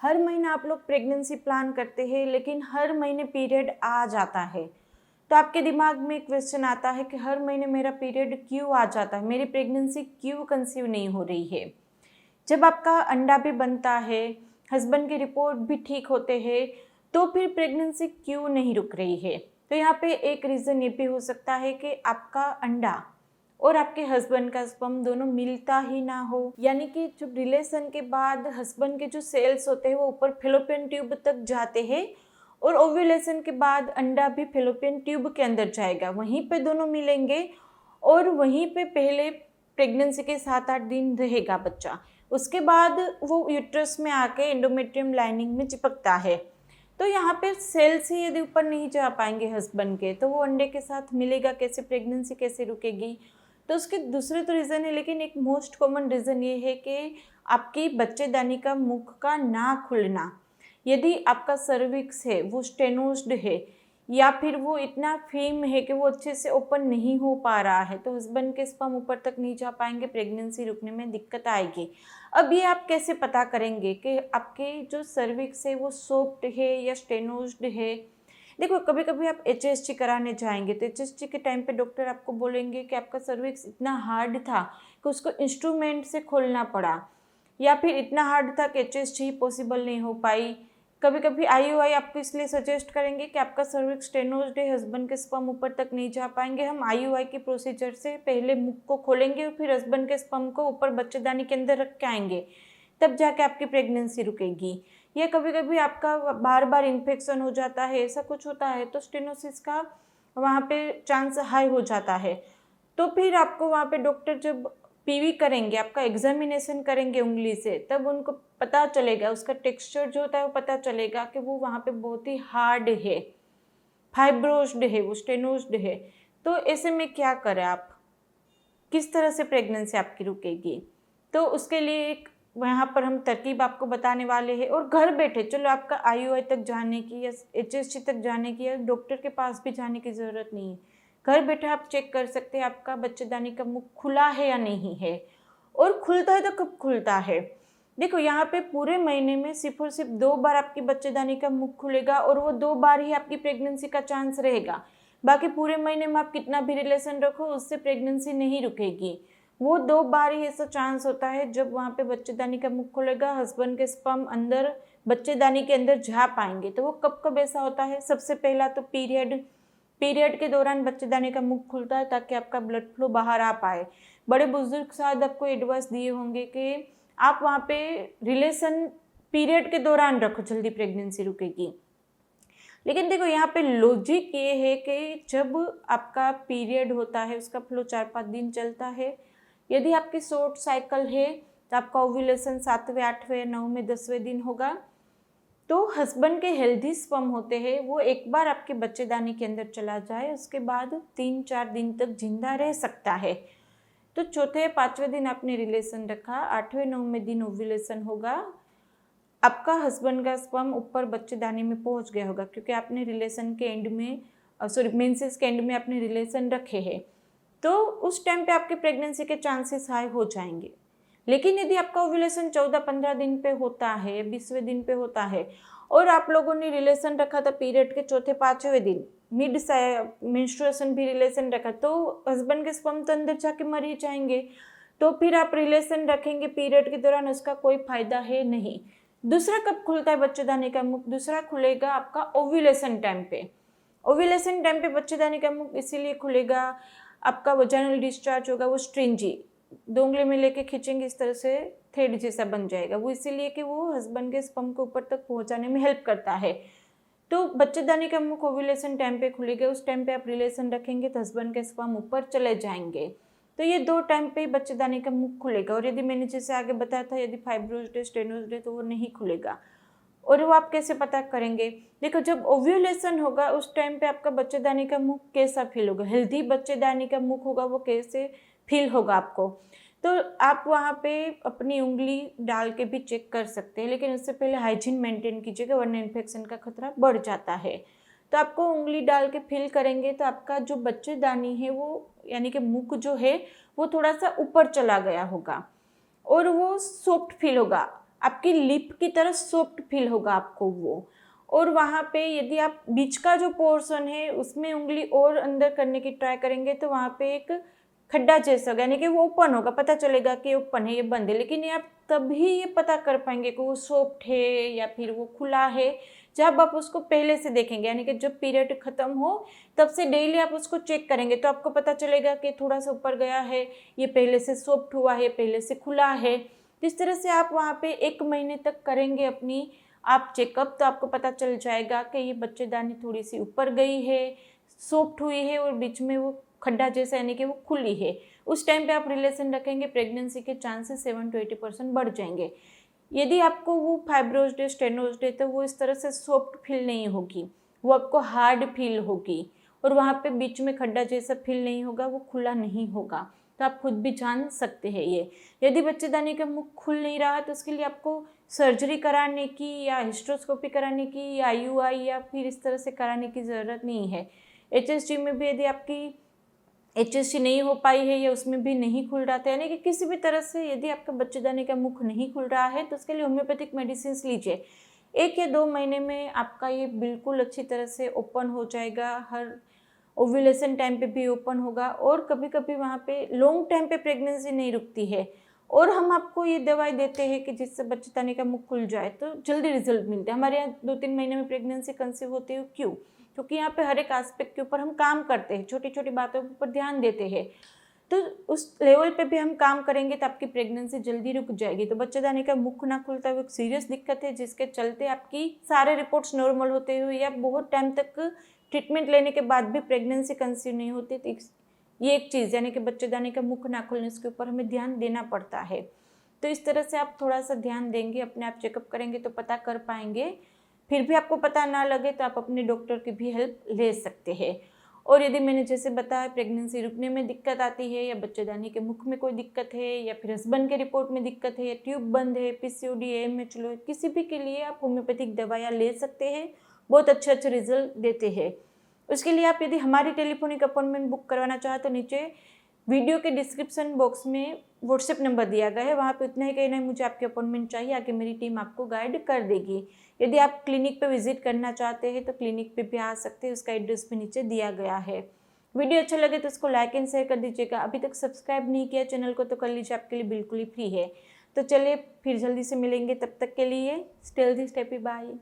हर महीना आप लोग प्रेगनेंसी प्लान करते हैं लेकिन हर महीने पीरियड आ जाता है, तो आपके दिमाग में एक क्वेश्चन आता है कि हर महीने मेरा पीरियड क्यों आ जाता है, मेरी प्रेगनेंसी क्यों कंसीव नहीं हो रही है। जब आपका अंडा भी बनता है, हस्बैंड की रिपोर्ट भी ठीक होते हैं, तो फिर प्रेगनेंसी क्यों नहीं रुक रही है। तो यहाँ पे एक रीज़न ये भी हो सकता है कि आपका अंडा और आपके हस्बैंड का स्पर्म दोनों मिलता ही ना हो, यानी कि जब रिलेशन के बाद हस्बैंड के जो सेल्स होते हैं वो ऊपर फेलोपियन ट्यूब तक जाते हैं और ओव्यूलेशन के बाद अंडा भी फेलोपियन ट्यूब के अंदर जाएगा, वहीं पे दोनों मिलेंगे और वहीं पे पहले प्रेगनेंसी के 7-8 दिन रहेगा बच्चा। उसके बाद वो यूट्रस में आके एंडोमेट्रियम लाइनिंग में चिपकता है। तो यहाँ पे सेल्स ही यदि ऊपर नहीं जा पाएंगे हस्बैंड के, तो वो अंडे के साथ मिलेगा कैसे, प्रेगनेंसी कैसे रुकेगी। तो उसके दूसरे तो रीज़न है, लेकिन एक मोस्ट कॉमन रीज़न ये है कि आपकी बच्चेदानी का मुख का ना खुलना। यदि आपका सर्विक्स है वो स्टेनोज्ड है या फिर वो इतना फीम है कि वो अच्छे से ओपन नहीं हो पा रहा है, तो हस्बैंड के स्पर्म ऊपर तक नहीं जा पाएंगे, प्रेगनेंसी रुकने में दिक्कत आएगी। अब ये आप कैसे पता करेंगे कि आपके जो सर्विक्स है वो सॉफ्ट है या स्टेनोज्ड है। देखो, कभी कभी आप HSG कराने जाएंगे तो HSG के टाइम पे डॉक्टर आपको बोलेंगे कि आपका सर्विक्स इतना हार्ड था कि उसको इंस्ट्रूमेंट से खोलना पड़ा, या फिर इतना हार्ड था कि HSG पॉसिबल नहीं हो पाई। कभी कभी IUI आपको इसलिए सजेस्ट करेंगे कि आपका सर्विक्स स्टेनोज्ड है, हस्बैंड के स्पर्म ऊपर तक नहीं जा पाएंगे, हम IUI के प्रोसीजर से पहले मुख को खोलेंगे और फिर हस्बैंड के स्पर्म को ऊपर बच्चेदानी के अंदर रख के आएंगे, तब जाके आपकी प्रेगनेंसी रुकेगी। या कभी कभी आपका बार बार इन्फेक्शन हो जाता है, ऐसा कुछ होता है, तो स्टेनोसिस का वहाँ पे चांस हाई हो जाता है। तो फिर आपको वहाँ पे डॉक्टर जब PV करेंगे, आपका एग्जामिनेशन करेंगे उंगली से, तब उनको पता चलेगा, उसका टेक्सचर जो होता है वो पता चलेगा कि वो वहाँ पे बहुत ही हार्ड है, फाइब्रोस्ड है, वो स्टेनोज्ड है। तो ऐसे में क्या करें आप, किस तरह से प्रेगनेंसी आपकी रुकेगी। तो उसके लिए एक यहाँ पर हम तरकीब आपको बताने वाले हैं, और घर बैठे, चलो आपका IUI तक जाने की या HSG तक जाने की या डॉक्टर के पास भी जाने की ज़रूरत नहीं है। घर बैठे आप चेक कर सकते हैं आपका बच्चेदानी का मुख खुला है या नहीं है, और खुलता है तो कब खुलता है। देखो, यहाँ पे पूरे महीने में सिर्फ और सिर्फ 2 बार आपकी बच्चेदानी का मुख खुलेगा और वो 2 बार ही आपकी प्रेगनेंसी का चांस रहेगा। बाकी पूरे महीने में आप कितना भी रिलेशन रखो, उससे प्रेगनेंसी नहीं रुकेगी। वो 2 बार ही ऐसा चांस होता है जब वहाँ पे बच्चेदानी का मुख खुलेगा, हस्बैंड के स्पर्म अंदर बच्चेदानी के अंदर जा पाएंगे। तो वो कब कब ऐसा होता है, सबसे पहला तो पीरियड के दौरान बच्चेदानी का मुख खुलता है ताकि आपका ब्लड फ्लो बाहर आ पाए। बड़े बुजुर्ग शायद आपको एडवाइस दिए होंगे कि आप वहाँ पे रिलेशन पीरियड के दौरान रखो, जल्दी प्रेगनेंसी रुकेगी। लेकिन देखो, यहाँ पे लॉजिक ये है कि जब आपका पीरियड होता है उसका फ्लो 4-5 दिन चलता है। यदि आपकी शॉर्ट साइकिल है तो आपका ओव्यूलेशन 7वें, 8वें, 9वें, 10वें दिन होगा। तो हस्बैंड के हेल्दी स्पर्म होते हैं वो एक बार आपके बच्चेदानी के अंदर चला जाए, उसके बाद 3-4 दिन तक जिंदा रह सकता है। तो चौथे 5वें दिन आपने रिलेशन रखा, 8वें 9वें दिन ओव्यूलेशन होगा, आपका हस्बैंड का स्पर्म ऊपर बच्चेदानी में पहुंच गया होगा, क्योंकि आपने रिलेशन के एंड में मेंसेस के एंड में आपने रिलेशन रखे हैं। तो उस टाइम पे आपके प्रेगनेंसी के चांसेस हाई हो जाएंगे। लेकिन यदि आपका ओव्यूलेशन 14-15 दिन पे होता है, 20वें दिन पे होता है, और आप लोगों ने रिलेशन रखा था पीरियड के चौथे 5वें दिन, मिड मेंस्ट्रुएशन भी रिलेशन रखा, तो हस्बैंड के स्पर्म तो अंदर जाके मर ही जाएंगे। तो फिर आप रिलेशन रखेंगे पीरियड के दौरान, उसका कोई फायदा है नहीं। दूसरा कब खुलता है बच्चेदानी का मुख, दूसरा खुलेगा आपका ओव्यूलेशन टाइम पे। ओव्यूलेशन टाइम पे बच्चेदानी का मुख इसीलिए खुलेगा, आपका वजाइनल डिस्चार्ज होगा वो स्ट्रिंजी, 2 उंगली में लेके खींचेंगे इस तरह से थ्रेड जैसा बन जाएगा, वो इसीलिए कि वो हस्बैंड के स्पर्म को ऊपर तक पहुंचाने में हेल्प करता है। तो बच्चेदानी का मुख ओव्यूलेशन टाइम पे खुलेगा, उस टाइम पे आप रिलेशन रखेंगे तो हस्बैंड के स्पर्म ऊपर चले जाएंगे। तो ये 2 टाइम पे बच्चेदानी का मुख खुलेगा। और यदि मैंने जैसे आगे बताया था, यदि फाइब्रोज्ड है, स्टेनोज्ड है, तो वो नहीं खुलेगा। और वो आप कैसे पता करेंगे, देखो जब ओव्यूलेशन होगा उस टाइम पे आपका बच्चेदानी का मुख कैसा फील होगा, हेल्दी बच्चेदानी का मुख होगा वो कैसे फील होगा आपको। तो आप वहाँ पे अपनी उंगली डाल के भी चेक कर सकते हैं, लेकिन उससे पहले हाइजीन मेंटेन कीजिएगा, वरना इन्फेक्शन का खतरा बढ़ जाता है। तो आपको उंगली डाल के फील करेंगे तो आपका जो बच्चेदानी है वो, यानी कि मुख जो है वो थोड़ा सा ऊपर चला गया होगा और वो सॉफ्ट फील होगा। आपकी लिप की तरह सॉफ्ट फील होगा आपको वो। और वहाँ पे यदि आप बीच का जो पोर्शन है उसमें उंगली और अंदर करने की ट्राई करेंगे तो वहाँ पे एक खड्डा जैसा होगा, यानी कि वो ओपन होगा, पता चलेगा कि ओपन है, ये बंद है। लेकिन ये आप तभी ये पता कर पाएंगे कि वो सॉफ्ट है या फिर वो खुला है जब आप उसको पहले से देखेंगे, यानी कि जब पीरियड खत्म हो तब से डेली आप उसको चेक करेंगे तो आपको पता चलेगा कि थोड़ा सा ऊपर गया है, ये पहले से सॉफ्ट हुआ है, पहले से खुला है। इस तरह से आप वहाँ पे 1 महीने तक करेंगे अपनी आप चेकअप, तो आपको पता चल जाएगा कि ये बच्चेदानी थोड़ी सी ऊपर गई है, सॉफ्ट हुई है और बीच में वो खड्डा जैसा यानी कि वो खुली है। उस टाइम पे आप रिलेशन रखेंगे, प्रेगनेंसी के चांसेस 7 to 80% बढ़ जाएंगे। यदि आपको वो फाइब्रोज्ड है, स्टेनोज्ड है, तो वो इस तरह से सॉफ्ट फील नहीं होगी, वो आपको हार्ड फील होगी और वहाँ पे बीच में खड्डा जैसा फील नहीं होगा, वो खुला नहीं होगा। तो आप खुद भी जान सकते हैं ये। यदि बच्चेदानी का मुख खुल नहीं रहा तो उसके लिए आपको सर्जरी कराने की या हिस्ट्रोस्कोपी कराने की या IUI या फिर इस तरह से कराने की ज़रूरत नहीं है। HSG में भी यदि आपकी HSG नहीं हो पाई है या उसमें भी नहीं खुल रहा था, यानी कि किसी भी तरह से यदि आपका बच्चेदानी का मुख नहीं खुल रहा है तो उसके लिए होम्योपैथिक मेडिसिन लीजिए। 1 या 2 महीने में आपका ये बिल्कुल अच्छी तरह से ओपन हो जाएगा, हर ओव्यूलेशन टाइम पे भी ओपन होगा और कभी कभी वहाँ पे लॉन्ग टाइम पे प्रेगनेंसी नहीं रुकती है और हम आपको ये दवाई देते हैं कि जिससे बच्चेदानी का मुख खुल जाए तो जल्दी रिजल्ट मिलते हैं। हमारे यहाँ 2-3 महीने में प्रेगनेंसी कंसीव होती है। क्यों? क्योंकि यहाँ पे हर एक एस्पेक्ट के ऊपर हम काम करते हैं, छोटी छोटी बातों के ऊपर ध्यान देते हैं। तो उस लेवल पे भी हम काम करेंगे तो आपकी प्रेगनेंसी जल्दी रुक जाएगी। तो बच्चेदानी का मुख ना खुलता हुआ एक सीरियस दिक्कत है जिसके चलते आपकी सारे रिपोर्ट्स नॉर्मल होते हुए या बहुत टाइम तक ट्रीटमेंट लेने के बाद भी प्रेगनेंसी कंसीव नहीं होती। तो ये एक चीज़ यानी कि बच्चेदानी का मुख ना खुलने इसके ऊपर हमें ध्यान देना पड़ता है। तो इस तरह से आप थोड़ा सा ध्यान देंगे, अपने आप चेकअप करेंगे तो पता कर पाएंगे। फिर भी आपको पता ना लगे तो आप अपने डॉक्टर की भी हेल्प ले सकते हैं। और यदि मैंने जैसे बताया प्रेगनेंसी रुकने में दिक्कत आती है या बच्चेदानी के मुख में कोई दिक्कत है या फिर हस्बैंड के रिपोर्ट में दिक्कत है या ट्यूब बंद है, PCOD, AMH लो, किसी भी के लिए आप होम्योपैथिक दवाइयाँ ले सकते हैं, बहुत अच्छे अच्छे रिजल्ट देते हैं। उसके लिए आप यदि हमारी टेलीफोनिक अपॉइंटमेंट बुक करवाना चाहो तो नीचे वीडियो के डिस्क्रिप्शन बॉक्स में व्हाट्सएप नंबर दिया गया है, वहाँ पे इतना ही कहना है मुझे आपकी अपॉइंटमेंट चाहिए, आके मेरी टीम आपको गाइड कर देगी। यदि आप क्लिनिक पे विजिट करना चाहते हैं तो क्लिनिक पे भी आ सकते हैं, उसका एड्रेस भी नीचे दिया गया है। वीडियो अच्छा लगे तो उसको लाइक एंड शेयर कर दीजिएगा। अभी तक सब्सक्राइब नहीं किया चैनल को तो कर लीजिए, आपके लिए बिल्कुल ही फ्री है। तो चलिए फिर जल्दी से मिलेंगे, तब तक के लिए stay healthy, stay happy, bye.